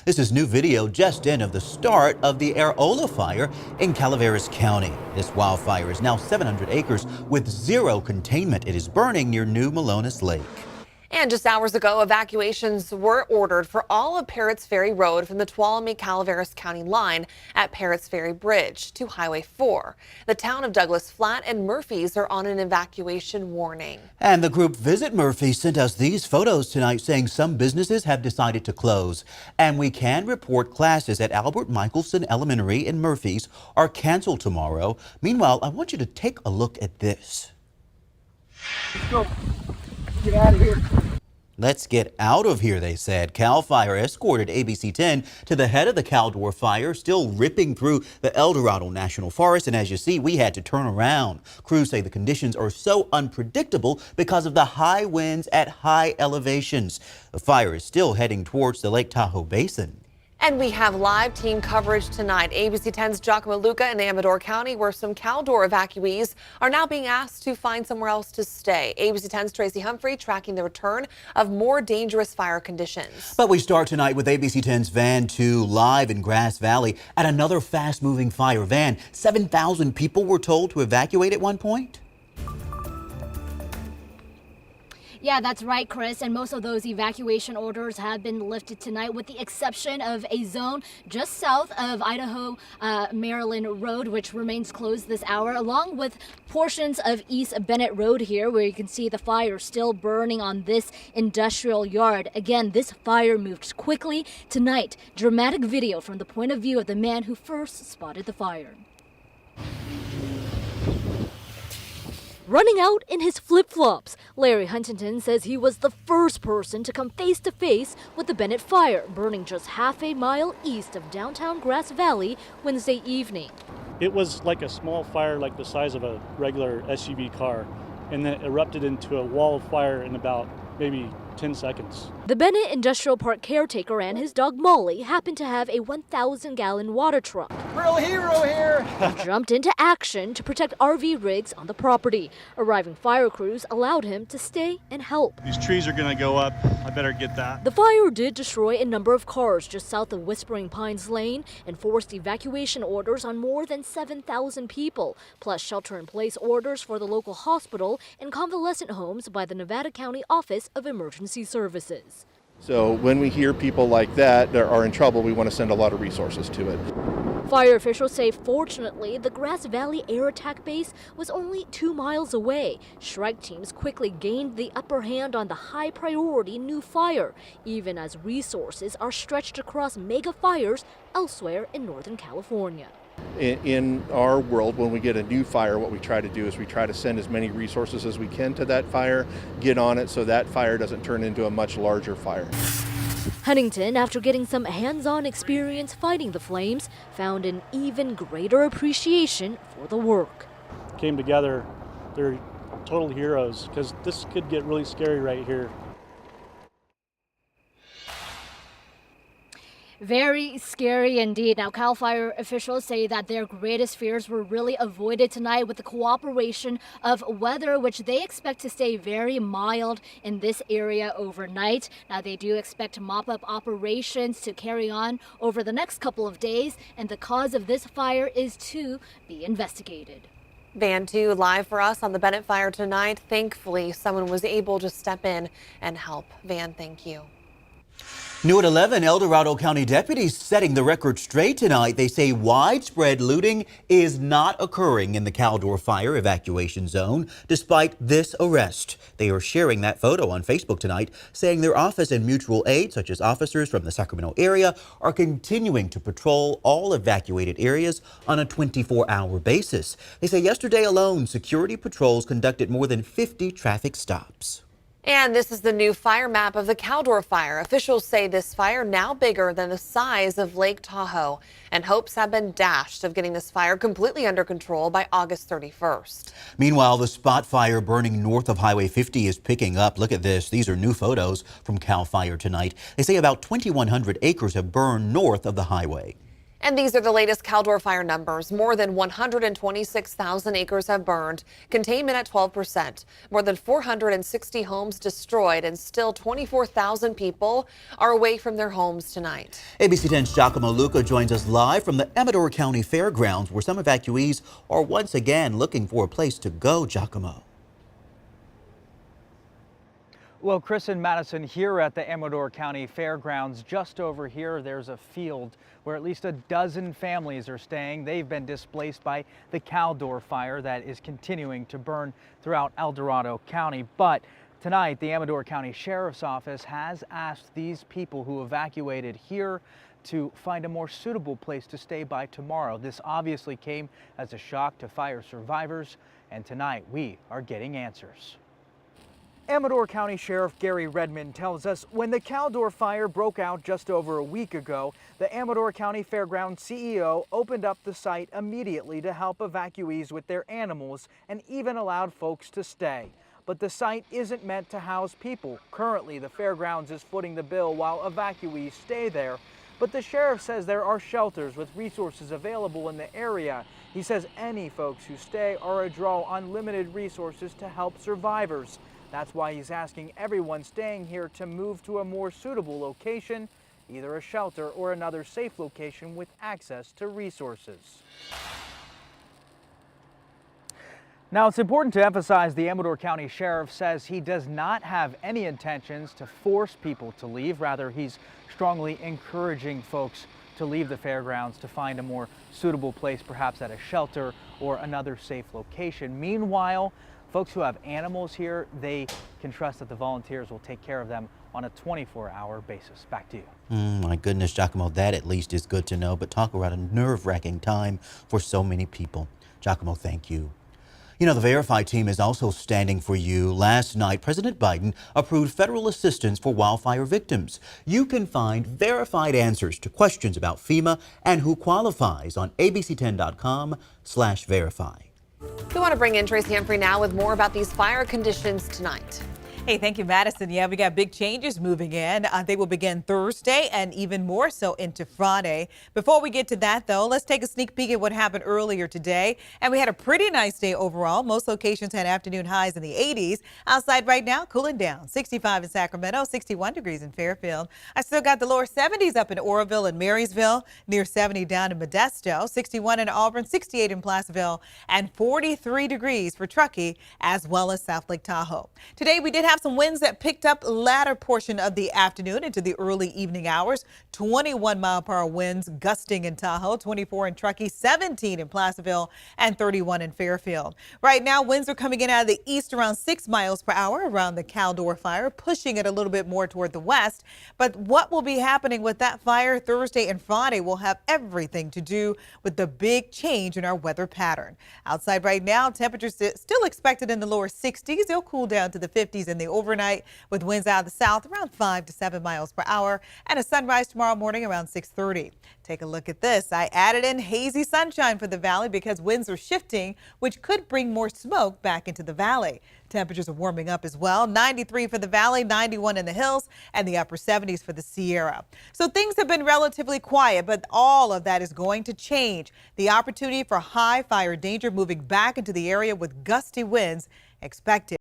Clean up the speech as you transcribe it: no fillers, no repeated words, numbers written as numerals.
This is new video just in of the start of the Areola fire in Caldor County. This wildfire is now 700 acres with zero containment. It is burning near New Melones Lake. And just hours ago, evacuations were ordered for all of Parrots Ferry Road from the Tuolumne-Calaveras County line at Parrots Ferry Bridge to Highway 4. The town of Douglas Flat and Murphy's are on an evacuation warning. And the group Visit Murphy sent us these photos tonight saying some businesses have decided to close. And we can report classes at Albert Michelson Elementary in Murphy's are canceled tomorrow. Meanwhile, I want you to take a look at this. Let's go. Get out of here. Let's get out of here, they said. Cal Fire escorted ABC 10 to the head of the Caldor Fire, still ripping through the El Dorado National Forest. And as you see, we had to turn around. Crews say the conditions are so unpredictable because of the high winds at high elevations. The fire is still heading towards the Lake Tahoe Basin. And we have live team coverage tonight. ABC 10's Giacomo Luca in Amador County, where some Kaldor evacuees are now being asked to find somewhere else to stay. ABC 10's Tracy Humphrey tracking the return of more dangerous fire conditions. But we start tonight with ABC 10's Van 2 live in Grass Valley at another fast-moving fire. Van, 7,000 people were told to evacuate at one point? Yeah, that's right, Chris. And most of those evacuation orders have been lifted tonight, with the exception of a zone just south of Idaho Maryland Road, which remains closed this hour, along with portions of East Bennett Road here, where you can see the fire still burning on this industrial yard. Again, this fire moved quickly tonight. Dramatic video from the point of view of the man who first spotted the fire. Running out in his flip-flops, Larry Huntington says he was the first person to come face-to-face with the Bennett Fire, burning just half a mile east of downtown Grass Valley Wednesday evening. It was like a small fire, like the size of a regular SUV car, and then it erupted into a wall of fire in about maybe 10 seconds. The Bennett Industrial Park caretaker and his dog Molly happened to have a 1,000-gallon water truck. Real hero here. He jumped into action to protect RV rigs on the property. Arriving fire crews allowed him to stay and help. These trees are going to go up. I better get that. The fire did destroy a number of cars just south of Whispering Pines Lane and forced evacuation orders on more than 7,000 people, plus shelter-in-place orders for the local hospital and convalescent homes by the Nevada County Office of Emergency Services. So when we hear people like that are in trouble, we want to send a lot of resources to it. Fire officials say fortunately the Grass Valley Air Attack Base was only 2 miles away. Strike teams quickly gained the upper hand on the high priority new fire, even as resources are stretched across mega fires elsewhere in Northern California. In our world, when we get a new fire, what we try to do is we try to send as many resources as we can to that fire, get on it so that fire doesn't turn into a much larger fire. Huntington, after getting some hands-on experience fighting the flames, found an even greater appreciation for the work. Came together. They're total heroes, because this could get really scary right here. Very scary indeed. Now, Cal Fire officials say that their greatest fears were really avoided tonight with the cooperation of weather, which they expect to stay very mild in this area overnight. Now, they do expect mop-up operations to carry on over the next couple of days, and the cause of this fire is to be investigated. Van 2 live for us on the Bennett Fire tonight. Thankfully, someone was able to step in and help. Van, thank you. New at 11, El Dorado County deputies setting the record straight tonight. They say widespread looting is not occurring in the Caldor Fire evacuation zone, despite this arrest. They are sharing that photo on Facebook tonight, saying their office and mutual aid, such as officers from the Sacramento area, are continuing to patrol all evacuated areas on a 24-hour basis. They say yesterday alone, security patrols conducted more than 50 traffic stops. And this is the new fire map of the Caldor Fire. Officials say this fire now bigger than the size of Lake Tahoe, and hopes have been dashed of getting this fire completely under control by August 31st. Meanwhile, the spot fire burning north of Highway 50 is picking up. Look at this. These are new photos from Cal Fire tonight. They say about 2,100 acres have burned north of the highway. And these are the latest Caldor Fire numbers. More than 126,000 acres have burned, containment at 12%. More than 460 homes destroyed, and still 24,000 people are away from their homes tonight. ABC 10's Giacomo Luca joins us live from the Amador County Fairgrounds, where some evacuees are once again looking for a place to go. Giacomo. Well, Chris and Madison, here at the Amador County Fairgrounds, just over here, there's a field where at least a dozen families are staying. They've been displaced by the Caldor Fire that is continuing to burn throughout El Dorado County. But tonight, the Amador County Sheriff's Office has asked these people who evacuated here to find a more suitable place to stay by tomorrow. This obviously came as a shock to fire survivors, and tonight we are getting answers. Amador County Sheriff Gary Redmond tells us when the Caldor Fire broke out just over a week ago, the Amador County Fairgrounds CEO opened up the site immediately to help evacuees with their animals and even allowed folks to stay. But the site isn't meant to house people. Currently, the fairgrounds is footing the bill while evacuees stay there. But the sheriff says there are shelters with resources available in the area. He says any folks who stay are a draw on limited resources to help survivors. That's why he's asking everyone staying here to move to a more suitable location, either a shelter or another safe location with access to resources. Now, it's important to emphasize the Amador County Sheriff says he does not have any intentions to force people to leave. Rather, he's strongly encouraging folks to leave the fairgrounds to find a more suitable place, perhaps at a shelter or another safe location. Meanwhile, folks who have animals here, they can trust that the volunteers will take care of them on a 24-hour basis. Back to you. My goodness, Giacomo, that at least is good to know. But talk about a nerve-wracking time for so many people. Giacomo, thank you. You know, the Verify team is also standing for you. Last night, President Biden approved federal assistance for wildfire victims. You can find verified answers to questions about FEMA and who qualifies on abc10.com/verify. We want to bring in Tracy Humphrey now with more about these fire conditions tonight. Hey, thank you, Madison. Yeah, we got big changes moving in. They will begin Thursday and even more so into Friday. Before we get to that, though, let's take a sneak peek at what happened earlier today. And we had a pretty nice day overall. Most locations had afternoon highs in the 80s. Outside right now, cooling down. 65 in Sacramento, 61 degrees in Fairfield. I still got the lower 70s up in Oroville and Marysville, near 70 down in Modesto, 61 in Auburn, 68 in Placerville, and 43 degrees for Truckee, as well as South Lake Tahoe. Today, we did have some winds that picked up latter portion of the afternoon into the early evening hours. 21-mile-per-hour winds gusting in Tahoe, 24 in Truckee, 17 in Placerville, and 31 in Fairfield. Right now, winds are coming in out of the east around 6 miles per hour around the Caldor Fire, pushing it a little bit more toward the west. But what will be happening with that fire Thursday and Friday will have everything to do with the big change in our weather pattern. Outside right now, temperatures still expected in the lower 60s. They'll cool down to the 50s in the overnight with winds out of the south around 5 to 7 miles per hour and a sunrise tomorrow morning around 6:30. Take a look at this. I added in hazy sunshine for the valley because winds are shifting, which could bring more smoke back into the valley. Temperatures are warming up as well. 93 for the valley, 91 in the hills, and the upper 70s for the Sierra. So things have been relatively quiet, but all of that is going to change. The opportunity for high fire danger moving back into the area with gusty winds expected.